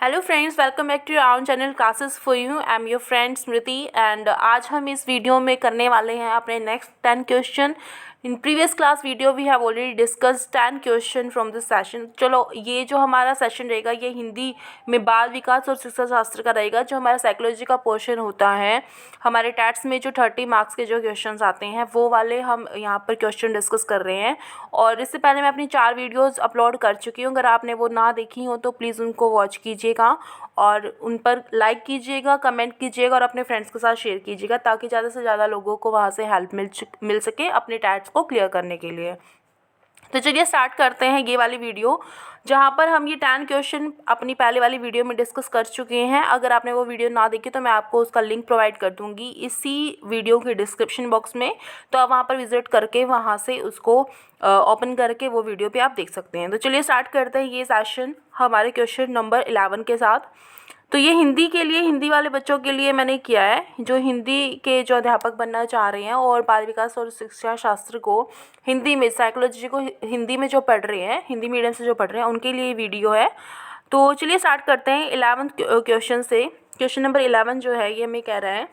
Hello friends, welcome back to your our channel classes for you. I am your friend Smriti and आज हम इस video में करने वाले हैं अपने next 10 question. In previous class video we have already discuss 10 question from this session. चलो, ये जो हमारा सेशन रहेगा ये हिंदी में बाल विकास और शिक्षा शास्त्र का रहेगा। जो हमारा साइकोलॉजी का पोर्शन होता है, हमारे टैट्स में जो 30 मार्क्स के जो क्वेश्चन आते हैं वो वाले हम यहाँ पर क्वेश्चन डिस्कस कर रहे हैं। और इससे पहले मैं अपनी 4 वीडियोज़ अपलोड कर चुकी हूँ। अगर आपने वो ना देखी हो तो प्लीज़ उनको वॉच कीजिएगा और उन पर लाइक कीजिएगा, कमेंट कीजिएगा और अपने फ्रेंड्स के साथ शेयर कीजिएगा ताकि ज़्यादा से ज़्यादा लोगों को वहाँ से हेल्प मिल सके अपने टैट्स को क्लियर करने के लिए। तो चलिए स्टार्ट करते हैं ये वाली वीडियो, जहाँ पर हम ये 10 क्वेश्चन अपनी पहले वाली वीडियो में डिस्कस कर चुके हैं। अगर आपने वो वीडियो ना देखी तो मैं आपको उसका लिंक प्रोवाइड कर दूँगी इसी वीडियो के डिस्क्रिप्शन बॉक्स में, तो आप वहाँ पर विज़िट करके वहाँ से उसको ओपन करके वो वीडियो भी आप देख सकते हैं। तो चलिए स्टार्ट करते हैं ये सेशन हमारे क्वेश्चन नंबर 11 के साथ। तो ये हिंदी के लिए, हिंदी वाले बच्चों के लिए मैंने किया है, जो हिंदी के जो अध्यापक बनना चाह रहे हैं और बाल विकास और शिक्षा शास्त्र को हिंदी में, साइकोलॉजी को हिंदी में जो पढ़ रहे हैं, हिंदी मीडियम से जो पढ़ रहे हैं उनके लिए वीडियो है। तो चलिए स्टार्ट करते हैं 11 क्वेश्चन से। क्वेश्चन नंबर 11 जो है ये हमें कह रहा है,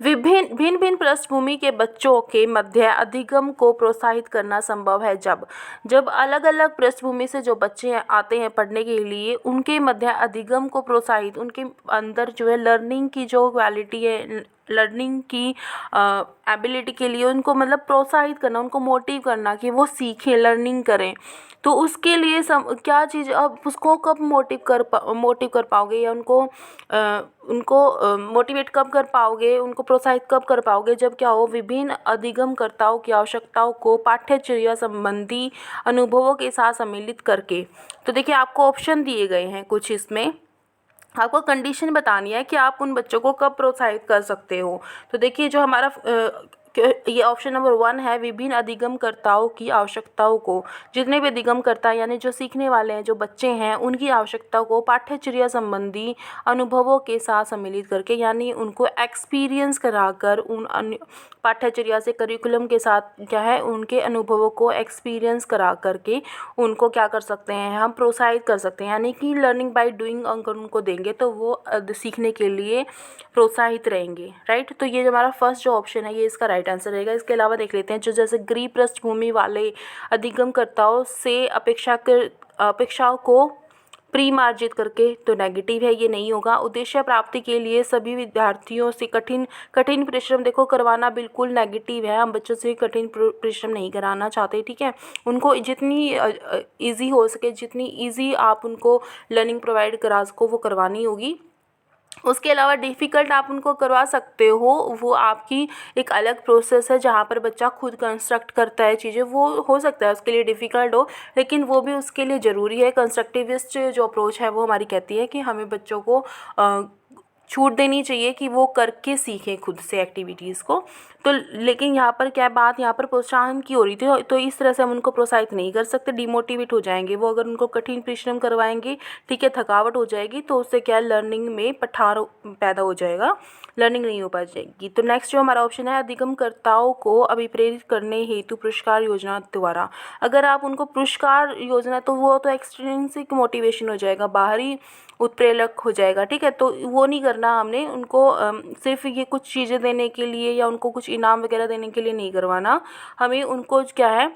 भिन्न भिन्न पृष्ठभूमि के बच्चों के मध्य अधिगम को प्रोत्साहित करना संभव है जब अलग अलग पृष्ठभूमि से जो बच्चे आते हैं पढ़ने के लिए, उनके मध्य अधिगम को प्रोत्साहित, उनके अंदर जो है लर्निंग की जो क्वालिटी है, लर्निंग की एबिलिटी के लिए उनको मतलब प्रोत्साहित करना, उनको मोटिव करना कि वो सीखें, लर्निंग करें। तो उसके लिए क्या चीज़, अब उसको कब मोटिव कर पाओगे या उनको मोटिवेट कब कर पाओगे, उनको प्रोत्साहित कब कर पाओगे, जब क्या हो, विभिन्न अधिगमकर्ताओं की आवश्यकताओं को पाठ्यचर्या संबंधी अनुभवों के साथ सम्मिलित करके। तो देखिए आपको ऑप्शन दिए गए हैं कुछ, इसमें आपको कंडीशन बतानी है कि आप उन बच्चों को कब प्रोत्साहित कर सकते हो। तो देखिए जो हमारा ये ऑप्शन नंबर 1 है, विभिन्न अधिगमकर्ताओं की आवश्यकताओं को, जितने भी अधिगमकर्ता यानी जो सीखने वाले हैं, जो बच्चे हैं, उनकी आवश्यकताओं को पाठ्यचर्या संबंधी अनुभवों के साथ सम्मिलित करके, यानी उनको एक्सपीरियंस कराकर, उन पाठ्यचर्या से करिकुलम के साथ क्या है, उनके अनुभवों को एक्सपीरियंस करा करके उनको क्या कर सकते हैं, हम प्रोत्साहित कर सकते हैं। यानी कि लर्निंग बाय डूइंग अगर उनको देंगे तो वो सीखने के लिए प्रोत्साहित रहेंगे, राइट। तो ये जो हमारा फर्स्ट जो ऑप्शन है ये इसका राइट आंसर रहेगा। इसके अलावा देख लेते हैं, जो जैसे गरीब पृष्ठभूमि वाले अधिगमकर्ताओं से अपेक्षाओं को प्रीमार्जित करके, तो नेगेटिव है, ये नहीं होगा। उद्देश्य प्राप्ति के लिए सभी विद्यार्थियों से कठिन परिश्रम देखो करवाना बिल्कुल नेगेटिव है। हम बच्चों से कठिन परिश्रम नहीं कराना चाहते, ठीक है। उनको जितनी ईजी हो सके, जितनी ईजी आप उनको लर्निंग प्रोवाइड करा सको वो करवानी होगी। उसके अलावा डिफ़िकल्ट आप उनको करवा सकते हो, वो आपकी एक अलग प्रोसेस है जहाँ पर बच्चा खुद कंस्ट्रक्ट करता है चीज़ें, वो हो सकता है उसके लिए डिफ़िकल्ट हो, लेकिन वो भी उसके लिए ज़रूरी है। कंस्ट्रक्टिविस्ट जो अप्रोच है वो हमारी कहती है कि हमें बच्चों को छूट देनी चाहिए कि वो करके सीखें खुद से एक्टिविटीज़ को। तो लेकिन यहाँ पर क्या बात, यहाँ पर प्रोत्साहन की हो रही थी, तो इस तरह से हम उनको प्रोत्साहित नहीं कर सकते, डिमोटिवेट हो जाएंगे वो। अगर उनको कठिन परिश्रम करवाएंगे, ठीक है, थकावट हो जाएगी, तो उससे क्या लर्निंग में पठार पैदा हो जाएगा, लर्निंग नहीं हो पाएगी। तो नेक्स्ट जो हमारा ऑप्शन है, अधिगमकर्ताओं को अभिप्रेरित करने हेतु पुरस्कार योजना द्वारा। अगर आप उनको पुरस्कार योजना, तो वो तो एक्सट्रिंसिक मोटिवेशन हो जाएगा, बाहरी उत्प्रेरक हो जाएगा, ठीक है। तो वो नहीं करना हमने उनको, सिर्फ ये कुछ चीज़ें देने के लिए या उनको कुछ इनाम वगैरह देने के लिए नहीं करवाना। हमें उनको क्या है,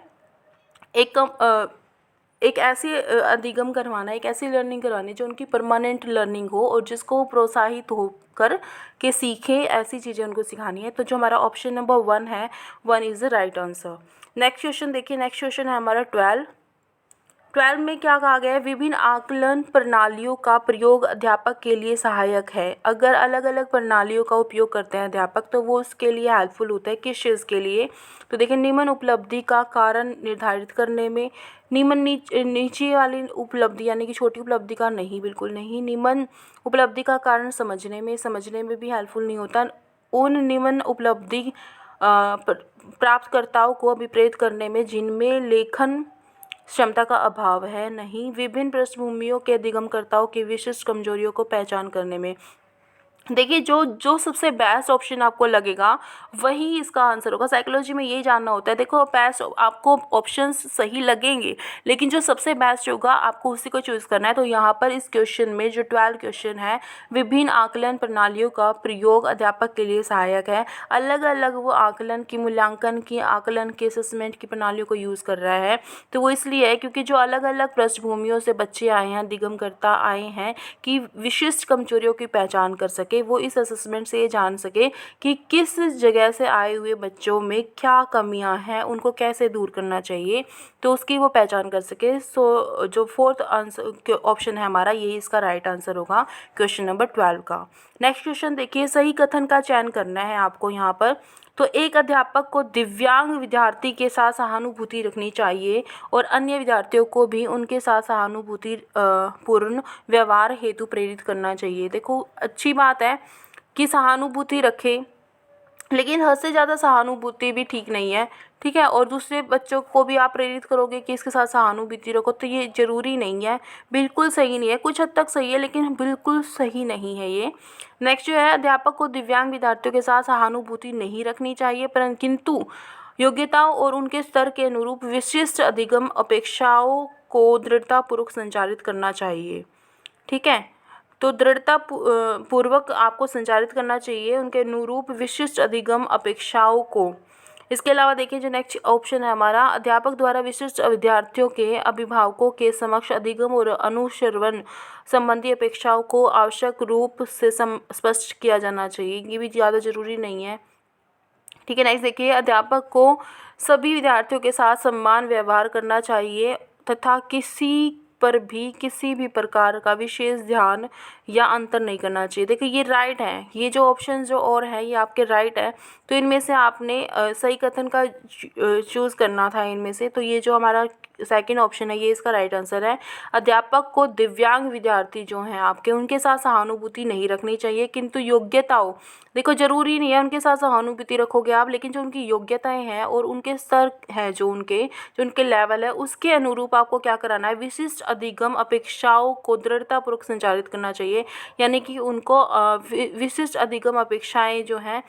एक ऐसी अधिगम करवाना, एक ऐसी लर्निंग करवानी जो उनकी परमानेंट लर्निंग हो और जिसको प्रोत्साहित होकर के सीखें, ऐसी चीज़ें उनको सिखानी है। तो जो हमारा ऑप्शन नंबर 1 है, 1 is the right answer. Next question देखिए, नेक्स्ट क्वेश्चन है हमारा 12 में क्या कहा गया है, विभिन्न आकलन प्रणालियों का प्रयोग अध्यापक के लिए सहायक है। अगर अलग अलग प्रणालियों का उपयोग करते हैं अध्यापक तो वो उसके लिए हेल्पफुल होता है। किस चीज़ के लिए, तो देखिए निम्न उपलब्धि का कारण निर्धारित करने में, नीचे वाली उपलब्धि यानी कि छोटी उपलब्धि का नहीं, बिल्कुल नहीं। निम्न उपलब्धि का कारण समझने में भी हेल्पफुल नहीं होता। उन निम्न उपलब्धि प्राप्तकर्ताओं को अभिप्रेरित करने में जिनमें लेखन क्षमता का अभाव है, नहीं। विभिन्न पृष्ठभूमियों के अधिगमकर्ताओं की विशिष्ट कमजोरियों को पहचान करने में, देखिए जो जो सबसे बेस्ट ऑप्शन आपको लगेगा वही इसका आंसर होगा। साइकोलॉजी में यही जानना होता है। देखो बेस्ट आपको ऑप्शंस सही लगेंगे, लेकिन जो सबसे बेस्ट होगा आपको उसी को चूज़ करना है। तो यहाँ पर इस क्वेश्चन में जो 12 क्वेश्चन है, विभिन्न आकलन प्रणालियों का प्रयोग अध्यापक के लिए सहायक है। अलग अलग वो आकलन की, मूल्यांकन की, आकलन के असेसमेंट की प्रणालियों को यूज़ कर रहा है। तो वो इसलिए है क्योंकि जो अलग अलग पृष्ठभूमियों से बच्चे आए हैं, दिगमकर्ता आए हैं, कि विशिष्ट कमजोरियों की पहचान कर सके, वो इस असेसमेंट से ये जान सके कि किस जगह से आए हुए बच्चों में क्या कमियां हैं, उनको कैसे दूर करना चाहिए, तो उसकी वो पहचान कर सके। सो जो फोर्थ आंसर ऑप्शन है हमारा, यही इसका राइट आंसर होगा क्वेश्चन नंबर 12 का। नेक्स्ट क्वेश्चन देखिए, सही कथन का चयन करना है आपको यहाँ पर। तो एक अध्यापक को दिव्यांग विद्यार्थी के साथ सहानुभूति रखनी चाहिए और अन्य विद्यार्थियों को भी उनके साथ सहानुभूति पूर्ण व्यवहार हेतु प्रेरित करना चाहिए। देखो अच्छी बात है कि सहानुभूति रखें, लेकिन हद से ज़्यादा सहानुभूति भी ठीक नहीं है, ठीक है। और दूसरे बच्चों को भी आप प्रेरित करोगे कि इसके साथ सहानुभूति रखो, तो ये ज़रूरी नहीं है, बिल्कुल सही नहीं है। कुछ हद तक सही है लेकिन बिल्कुल सही नहीं है ये। नेक्स्ट जो है, अध्यापक को दिव्यांग विद्यार्थियों के साथ सहानुभूति नहीं रखनी चाहिए, किंतु योग्यताओं और उनके स्तर के अनुरूप विशिष्ट अधिगम अपेक्षाओं को दृढ़तापूर्वक संचालित करना चाहिए, ठीक है। तो दृढ़ता पूर्वक आपको संचालित करना चाहिए उनके अनुरूप विशिष्ट अधिगम अपेक्षाओं को। इसके अलावा देखिए जो नेक्स्ट ऑप्शन है हमारा, अध्यापक द्वारा विशिष्ट विद्यार्थियों के अभिभावकों के समक्ष अधिगम और अनुश्रवण संबंधी अपेक्षाओं को आवश्यक रूप से स्पष्ट किया जाना चाहिए। ये भी ज़्यादा जरूरी नहीं है, ठीक है। नेक्स्ट देखिए, अध्यापक को सभी विद्यार्थियों के साथ समान व्यवहार करना चाहिए तथा किसी पर भी किसी भी प्रकार का विशेष ध्यान या अंतर नहीं करना चाहिए। देखिए ये राइट है, ये जो ऑप्शन जो और है ये आपके राइट है। तो इनमें से आपने सही कथन का चूज़ करना था इनमें से। तो ये जो हमारा सेकंड ऑप्शन है ये इसका राइट आंसर है। अध्यापक को दिव्यांग विद्यार्थी जो हैं आपके, उनके साथ सहानुभूति नहीं रखनी चाहिए, किंतु योग्यताओं, देखो ज़रूरी नहीं है उनके साथ सहानुभूति रखोगे आप, लेकिन जो उनकी योग्यताएं हैं और उनके स्तर हैं, जो उनके लेवल है, उसके अनुरूप आपको क्या कराना है, विशिष्ट अधिगम अपेक्षाओं को दृढ़तापूर्वक संचालित करना चाहिए। यानी कि उनको विशिष्ट अधिगम अपेक्षाएं जो हैं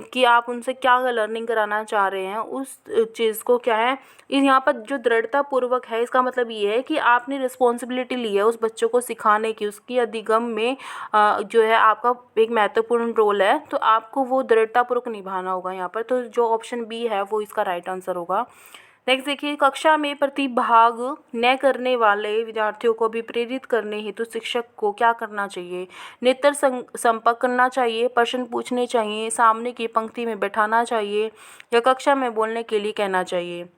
कि आप उनसे क्या लर्निंग कराना चाह रहे हैं, उस चीज़ को क्या है, यहाँ पर जो दृढ़ता पूर्वक है इसका मतलब ये है कि आपने रिस्पॉन्सिबिलिटी ली है उस बच्चों को सिखाने की, उसकी अधिगम में जो है आपका एक महत्वपूर्ण रोल है, तो आपको वो दृढ़तापूर्वक निभाना होगा यहाँ पर। तो जो ऑप्शन बी है वो इसका राइट आंसर होगा। नेक्स्ट देखिए, कक्षा में प्रतिभाग न करने वाले विद्यार्थियों को भी प्रेरित करने हेतु शिक्षक को क्या करना चाहिए, नेत्र संपर्क करना चाहिए, प्रश्न पूछने चाहिए, सामने की पंक्ति में बैठाना चाहिए, या कक्षा में बोलने के लिए कहना चाहिए।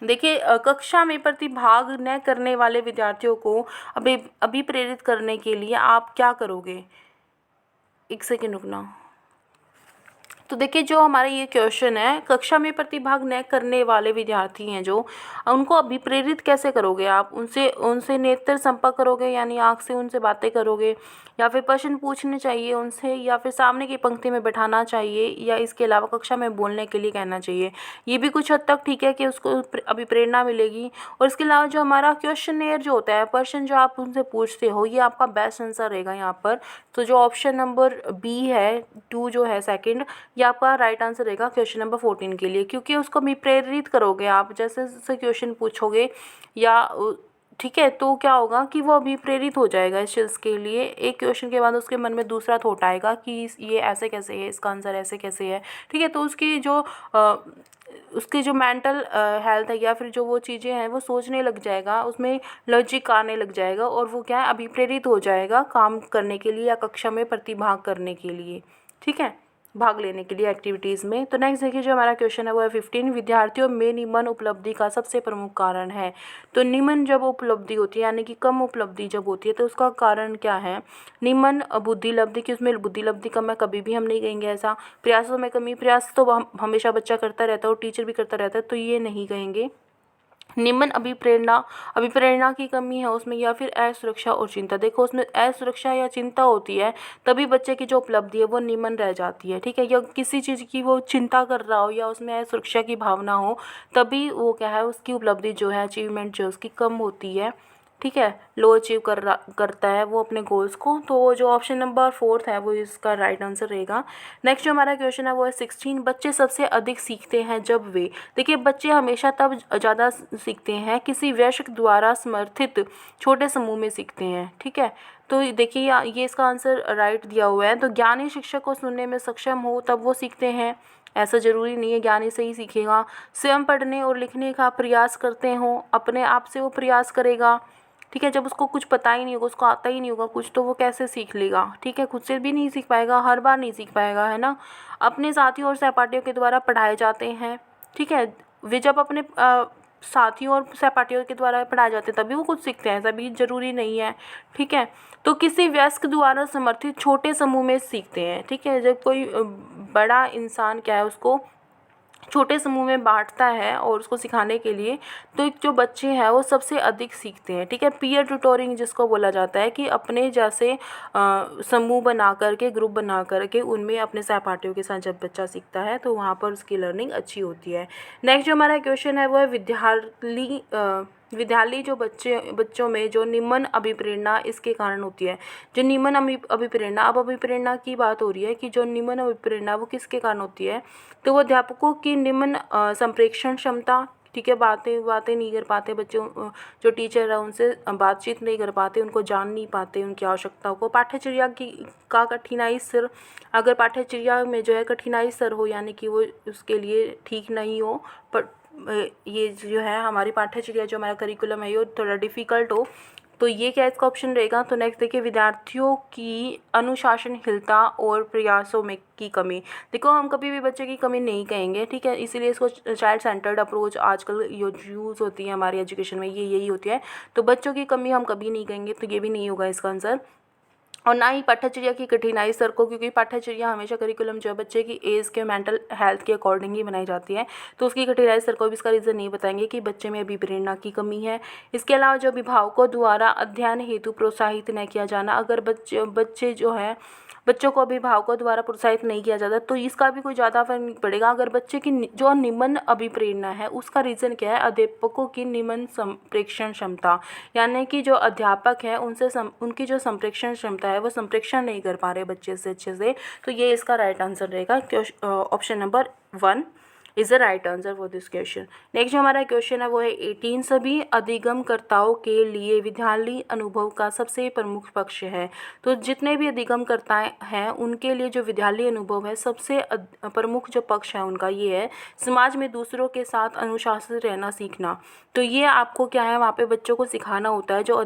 देखिए कक्षा में प्रतिभाग न करने वाले विद्यार्थियों को अभी प्रेरित करने के लिए आप क्या करोगे, एक सेकेंड रुकना। तो देखिए जो हमारा ये क्वेश्चन है, कक्षा में प्रतिभाग न करने वाले विद्यार्थी हैं जो, उनको अभिप्रेरित कैसे करोगे आप, उनसे नेत्र संपर्क करोगे, यानी आँख से उनसे बातें करोगे, या फिर प्रश्न पूछने चाहिए उनसे, या फिर सामने की पंक्ति में बैठाना चाहिए, या इसके अलावा कक्षा में बोलने के लिए कहना चाहिए। ये भी कुछ हद तक ठीक है कि उसको अभिप्रेरणा मिलेगी। और इसके अलावा जो हमारा क्वेश्चनेयर जो होता है, प्रश्न जो आप उनसे पूछते हो, ये आपका बेस्ट आंसर रहेगा यहाँ पर। तो जो ऑप्शन नंबर बी है, 2 जो है सेकेंड, ये आपका राइट आंसर रहेगा क्वेश्चन नंबर 14 के लिए, क्योंकि उसको भी प्रेरित करोगे आप, जैसे जैसे क्वेश्चन पूछोगे या ठीक है, तो क्या होगा कि वो अभी प्रेरित हो जाएगा इस चीज़ के लिए। एक क्वेश्चन के बाद उसके मन में दूसरा थॉट आएगा कि ये ऐसे कैसे है, इसका आंसर ऐसे कैसे है, ठीक है। तो उसकी जो मेंटल हेल्थ है, या फिर जो वो चीज़ें हैं, वो सोचने लग जाएगा, उसमें लॉजिक आने लग जाएगा, और वो क्या है, अभी प्रेरित हो जाएगा काम करने के लिए या कक्षा में प्रतिभाग करने के लिए, ठीक है, भाग लेने के लिए एक्टिविटीज़ में। तो नेक्स्ट देखिए जो हमारा क्वेश्चन है वो है 15, विद्यार्थियों में निम्न उपलब्धि का सबसे प्रमुख कारण है। तो निम्न जब उपलब्धि होती है, यानी कि कम उपलब्धि जब होती है, तो उसका कारण क्या है, निम्न बुद्धि लब्धि की, उसमें बुद्धि लब्धि कम है, कभी भी हम नहीं कहेंगे ऐसा। प्रयासों में कमी, प्रयास तो हमेशा बच्चा करता रहता है और टीचर भी करता रहता है, तो ये नहीं कहेंगे। निम्न अभिप्रेरणा की कमी है उसमें, या फिर असुरक्षा और चिंता। देखो उसमें असुरक्षा या चिंता होती है तभी बच्चे की जो उपलब्धि है वो निम्न रह जाती है, ठीक है। या किसी चीज़ की वो चिंता कर रहा हो या उसमें असुरक्षा की भावना हो, तभी वो क्या है, उसकी उपलब्धि जो है, अचीवमेंट जो उसकी कम होती है, ठीक है, लो अचीव करता है वो अपने गोल्स को। तो जो ऑप्शन नंबर 4 है वो इसका राइट आंसर रहेगा। नेक्स्ट जो हमारा क्वेश्चन है वो है 16, बच्चे सबसे अधिक सीखते हैं जब वे। देखिए, बच्चे हमेशा तब ज़्यादा सीखते हैं किसी वयस्क द्वारा समर्थित छोटे समूह में सीखते हैं। ठीक है, तो देखिए ये इसका आंसर राइट दिया हुआ है। तो ज्ञानी शिक्षक को सुनने में सक्षम हो तब वो सीखते हैं, ऐसा ज़रूरी नहीं है ज्ञानी से ही सीखेगा। स्वयं पढ़ने और लिखने का प्रयास करते हो, अपने आप से वो प्रयास करेगा। ठीक है, जब उसको कुछ पता ही नहीं होगा, उसको आता ही नहीं होगा कुछ, तो वो कैसे सीख लेगा। ठीक है, खुद से भी नहीं सीख पाएगा, हर बार नहीं सीख पाएगा, है ना। अपने साथियों और सहपाठियों के द्वारा पढ़ाए जाते हैं। ठीक है, वे जब अपने साथियों और सहपाठियों के द्वारा पढ़ाए जाते हैं तभी वो खुद सीखते हैं, ऐसा भी ज़रूरी नहीं है। ठीक है, तो किसी वयस्क द्वारा समर्थित छोटे समूह में सीखते हैं। ठीक है, जब कोई बड़ा इंसान क्या है उसको छोटे समूह में बांटता है और उसको सिखाने के लिए, तो जो बच्चे हैं वो सबसे अधिक सीखते हैं। ठीक है, पीयर ट्यूटोरिंग जिसको बोला जाता है कि अपने जैसे समूह बना करके, ग्रुप बना करके उनमें अपने सहपाठियों के साथ जब बच्चा सीखता है तो वहाँ पर उसकी लर्निंग अच्छी होती है। नेक्स्ट जो हमारा क्वेश्चन है वो है विद्यालय जो बच्चों में जो निम्न अभिप्रेरणा इसके कारण होती है। जो निम्न अभिप्रेरणा, अब अभिप्रेरणा की बात हो रही है कि जो निम्न अभिप्रेरणा वो किसके कारण होती है, तो वो अध्यापकों की निम्न संप्रेषण क्षमता। ठीक है, बातें नहीं कर पाते बच्चे, जो टीचर है उनसे बातचीत नहीं कर पाते, उनको जान नहीं पाते उनकी आवश्यकताओं को। पाठ्यचर्या का कठिनाई स्तर, अगर पाठ्यचर्या में जो है कठिनाई स्तर हो, यानी कि वो उसके लिए ठीक नहीं हो, पर ये जो है हमारी पाठ्यचर्या, जो हमारा करिकुलम है, ये थोड़ा डिफ़िकल्ट हो, तो ये क्या इसका ऑप्शन रहेगा। तो नेक्स्ट देखिए, विद्यार्थियों की अनुशासनहीनता और प्रयासों में की कमी। देखो, हम कभी भी बच्चे की कमी नहीं कहेंगे, ठीक है, इसीलिए इसको चाइल्ड सेंटर्ड अप्रोच आजकल यूज़ होती है हमारी एजुकेशन में, ये यही होती है। तो बच्चों की कमी हम कभी नहीं कहेंगे, तो ये भी नहीं होगा इसका आंसर। और ना ही पाठ्यचर्या की कठिनाई स्तर को, क्योंकि पाठ्यचर्या हमेशा करिकुलम जो है बच्चे की एज के, मेंटल हेल्थ के अकॉर्डिंग ही बनाई जाती है, तो उसकी कठिनाई स्तर को भी इसका रीज़न नहीं बताएंगे कि बच्चे में अभी प्रेरणा की कमी है। इसके अलावा जो अभिभावकों द्वारा अध्ययन हेतु प्रोत्साहित न किया जाना, अगर बच्चे जो है बच्चों को अभिभावकों द्वारा प्रोत्साहित नहीं किया जाता तो इसका भी कोई ज़्यादा फर्क नहीं पड़ेगा। अगर बच्चे की जो निम्न अभिप्रेरणा है उसका रीज़न क्या है, अध्यापकों की निम्न संप्रेषण क्षमता, यानी कि जो अध्यापक है उनसे उनकी जो संप्रेषण क्षमता है वो संप्रेषण नहीं कर पा रहे बच्चे से अच्छे से, तो ये इसका राइट आंसर रहेगा। Option number 1 is the right answer for this question. Next जो हमारा क्वेश्चन है वो है 18, सभी अधिगमकर्ताओं के लिए विद्यालय अनुभव का सबसे प्रमुख पक्ष है। तो जितने भी अधिगमकर्ता हैं उनके लिए जो विद्यालय अनुभव है सबसे प्रमुख जो पक्ष है उनका ये है समाज में दूसरों के साथ अनुशासित रहना सीखना। तो ये आपको क्या है वहाँ पे बच्चों को सिखाना होता है, जो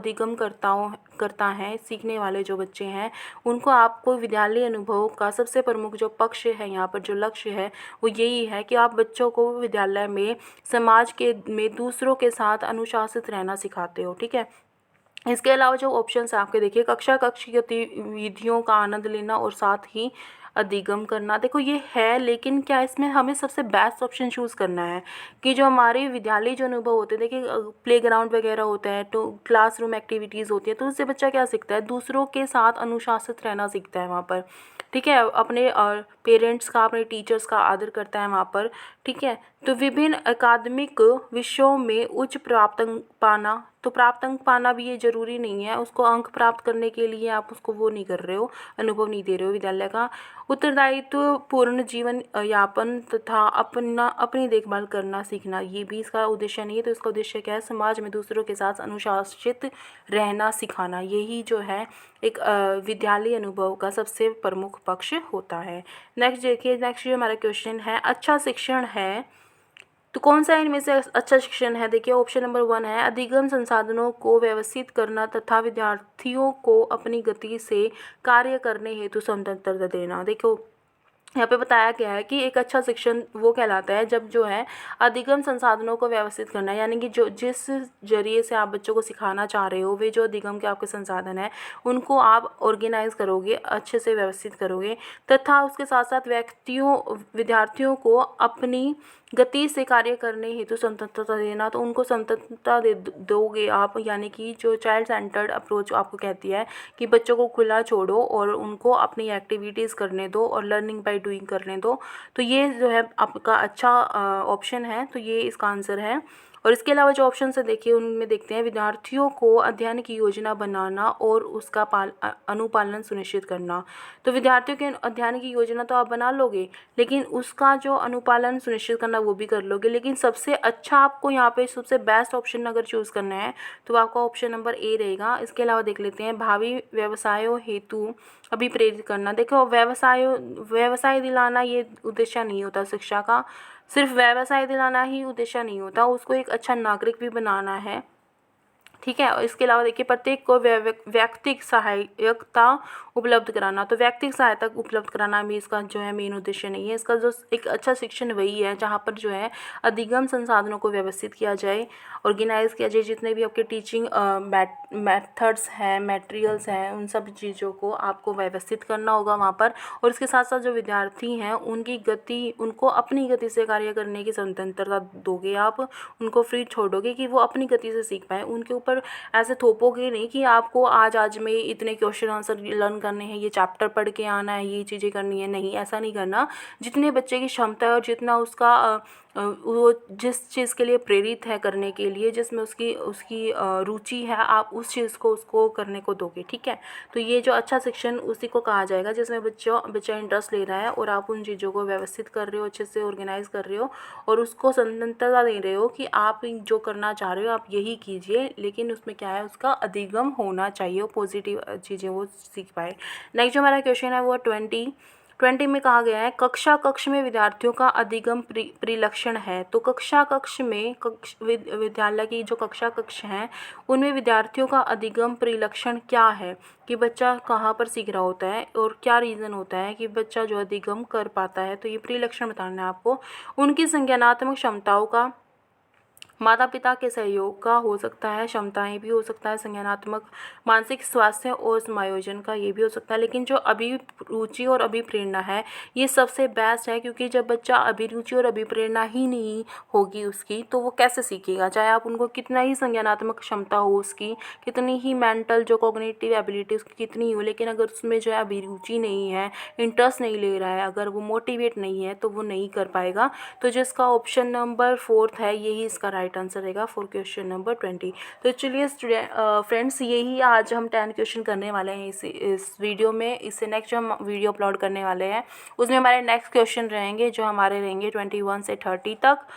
करता है, सीखने वाले जो बच्चे हैं उनको आपको विद्यालय अनुभव का सबसे प्रमुख जो पक्ष है, यहाँ पर जो लक्ष्य है वो यही है कि आप बच्चों को विद्यालय में समाज के में दूसरों के साथ अनुशासित रहना सिखाते हो। ठीक है, इसके अलावा जो ऑप्शंस आपके देखिए, कक्षा गतिविधियों का आनंद लेना और साथ ही अधिगम करना। देखो ये है, लेकिन क्या इसमें हमें सबसे बेस्ट ऑप्शन चूज़ करना है कि जो हमारे विद्यालय जो अनुभव होते हैं, देखिए प्लेग्राउंड वगैरह होता है, तो क्लासरूम एक्टिविटीज़ होती है, तो उससे बच्चा क्या सीखता है, दूसरों के साथ अनुशासित रहना सीखता है वहाँ पर। ठीक है, अपने पेरेंट्स का, अपने टीचर्स का आदर करता है वहाँ पर। ठीक है, तो विभिन्न अकादमिक विषयों में उच्च प्राप्त अंक पाना, तो प्राप्त अंक पाना भी ये ज़रूरी नहीं है, उसको अंक प्राप्त करने के लिए आप उसको वो नहीं कर रहे हो, अनुभव नहीं दे रहे हो विद्यालय का। उत्तरदायित्व पूर्ण जीवन यापन तथा अपनी देखभाल करना सीखना, ये भी इसका उद्देश्य नहीं है। तो इसका उद्देश्य क्या है, समाज में दूसरों के साथ अनुशासित रहना सिखाना, यही जो है एक विद्यालय अनुभव का सबसे प्रमुख पक्ष होता है। नेक्स्ट देखिए, नेक्स्ट जो हमारा क्वेश्चन है, अच्छा शिक्षण है तो कौन सा इनमें से अच्छा शिक्षण है। देखिए ऑप्शन नंबर 1 है अधिगम संसाधनों को व्यवस्थित करना तथा विद्यार्थियों को अपनी गति से कार्य करने हेतु स्वतंत्रता देना। देखो यहाँ पे बताया गया है कि एक अच्छा शिक्षण वो कहलाता है जब जो है अधिगम संसाधनों को व्यवस्थित करना, यानी कि जो जिस जरिए से आप बच्चों को सिखाना चाह रहे हो, वे जो अधिगम के आपके संसाधन हैं उनको आप ऑर्गेनाइज करोगे, अच्छे से व्यवस्थित करोगे, तथा उसके साथ साथ विद्यार्थियों को अपनी गति से कार्य करने हेतु स्वतंत्रता देना। तो उनको स्वतंत्रता दोगे आप, यानी कि जो चाइल्ड सेंटर्ड अप्रोच आपको कहती है कि बच्चों को खुला छोड़ो और उनको अपनी एक्टिविटीज़ करने दो और लर्निंग बाय डूइंग करने दो। तो ये जो है आपका अच्छा ऑप्शन है, तो ये इसका आंसर है। और इसके अलावा जो ऑप्शन है देखिए उनमें देखते हैं, विद्यार्थियों को अध्ययन की योजना बनाना और उसका अनुपालन सुनिश्चित करना। तो विद्यार्थियों के अध्ययन की योजना तो आप बना लोगे, लेकिन उसका जो अनुपालन सुनिश्चित करना वो भी कर लोगे। लेकिन सबसे अच्छा आपको यहाँ पे सबसे बेस्ट ऑप्शन अगर चूज़ करना है तो आपका ऑप्शन नंबर ए रहेगा। इसके अलावा देख लेते हैं, भावी व्यवसायों हेतु अभिप्रेरित करना। देखो व्यवसाय दिलाना ये उद्देश्य नहीं होता शिक्षा का, सिर्फ व्यवसाय दिलाना ही उद्देश्य नहीं होता, उसको एक अच्छा नागरिक भी बनाना है, ठीक है। और इसके अलावा देखिए, प्रत्येक को व्यक्तिगत सहायता उपलब्ध कराना। तो व्यक्तिगत सहायता उपलब्ध कराना भी इसका जो है मेन उद्देश्य नहीं है। इसका जो एक अच्छा शिक्षण वही है जहाँ पर जो है अधिगम संसाधनों को व्यवस्थित किया जाए, ऑर्गेनाइज किया जाए, जितने भी आपके टीचिंग मेथड्स हैं, मटेरियल्स हैं, उन सब चीज़ों को आपको व्यवस्थित करना होगा वहाँ पर। और इसके साथ साथ जो विद्यार्थी हैं उनको अपनी गति से कार्य करने की स्वतंत्रता दोगे आप, उनको फ्री छोड़ोगे कि वो अपनी गति से सीख पाएँ। उनके ऊपर ऐसे थोपोगे नहीं कि आपको आज में इतने क्वेश्चन आंसर लर्न करने हैं, ये चैप्टर पढ़ के आना है, ये चीज़ें करनी है, नहीं, ऐसा नहीं करना। जितने बच्चे की क्षमता है और जितना उसका वो जिस चीज़ के लिए प्रेरित है करने के लिए, जिसमें उसकी रुचि है, आप उस चीज़ को उसको करने को दोगे, ठीक है। तो ये जो अच्छा शिक्षण उसी को कहा जाएगा जिसमें बच्चा इंटरेस्ट ले रहा है और आप उन चीज़ों को व्यवस्थित कर रहे हो, अच्छे से ऑर्गेनाइज कर रहे हो और उसको स्वतंत्रता दे रहे हो कि आप जो करना चाह रहे हो आप यही कीजिए, लेकिन उसमें क्या है, उसका अधिगम होना चाहिए, पॉजिटिव चीज़ें वो सीख पाए। नेक्स्ट जो हमारा क्वेश्चन है वो 20 में कहा गया है, कक्ष में विद्यार्थियों का अधिगम परिलक्षण है। तो कक्ष में विद्यालय की जो कक्ष हैं उनमें विद्यार्थियों का अधिगम परिलक्षण क्या है, कि बच्चा कहाँ पर सीख रहा होता है और क्या रीज़न होता है कि बच्चा जो अधिगम कर पाता है। तो ये परिलक्षण बताना है आपको। उनकी संज्ञानात्मक क्षमताओं का, माता पिता के सहयोग का हो सकता है, क्षमताएं भी हो सकता है, संज्ञानात्मक, मानसिक स्वास्थ्य और समायोजन का ये भी हो सकता है। लेकिन जो अभिरुचि और अभिप्रेरणा है ये सबसे बेस्ट है, क्योंकि जब बच्चा अभिरुचि और अभिप्रेरणा ही नहीं होगी उसकी तो वो कैसे सीखेगा, चाहे आप उनको कितना ही संज्ञानात्मक क्षमता हो उसकी, कितनी ही मेंटल जो कॉग्निटिव एबिलिटी उसकी कितनी हो, लेकिन अगर उसमें जो है अभिरुचि नहीं है, इंटरेस्ट नहीं ले रहा है, अगर वो मोटिवेट नहीं है तो वो नहीं कर पाएगा। तो जिसका ऑप्शन नंबर 4 है यही इसका राइट आंसर रहेगा फॉर क्वेश्चन नंबर 20। तो चलिए फ्रेंड्स, यही आज हम 10 क्वेश्चन करने वाले हैं इस वीडियो में। इससे नेक्स्ट जो हम वीडियो अपलोड करने वाले हैं उसमें हमारे नेक्स्ट क्वेश्चन रहेंगे जो हमारे रहेंगे 21 से 30 तक।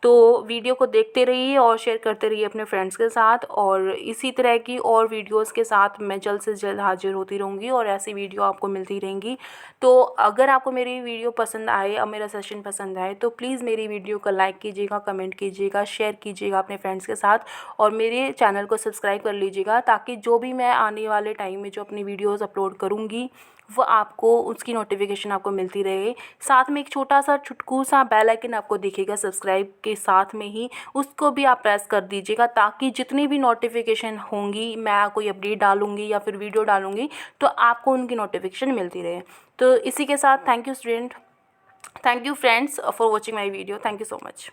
तो वीडियो को देखते रहिए और शेयर करते रहिए अपने फ्रेंड्स के साथ, और इसी तरह की और वीडियोस के साथ मैं जल्द से जल्द हाजिर होती रहूँगी और ऐसी वीडियो आपको मिलती रहेंगी। तो अगर आपको मेरी वीडियो पसंद आए और मेरा सेशन पसंद आए तो प्लीज़ मेरी वीडियो को लाइक कीजिएगा, कमेंट कीजिएगा, शेयर कीजिएगा अपने फ्रेंड्स के साथ, और मेरे चैनल को सब्सक्राइब कर लीजिएगा, ताकि जो भी मैं आने वाले टाइम में जो अपनी वीडियोज़ अपलोड करूँगी वो आपको उसकी नोटिफिकेशन आपको मिलती रहे। साथ में एक छोटा सा चुटकू सा बेल आइकन आपको दिखेगा सब्सक्राइब के साथ में ही, उसको भी आप प्रेस कर दीजिएगा, ताकि जितनी भी नोटिफिकेशन होंगी, मैं कोई अपडेट डालूंगी या फिर वीडियो डालूंगी तो आपको उनकी नोटिफिकेशन मिलती रहे। तो इसी के साथ thank you friends for watching my video. Thank you so much.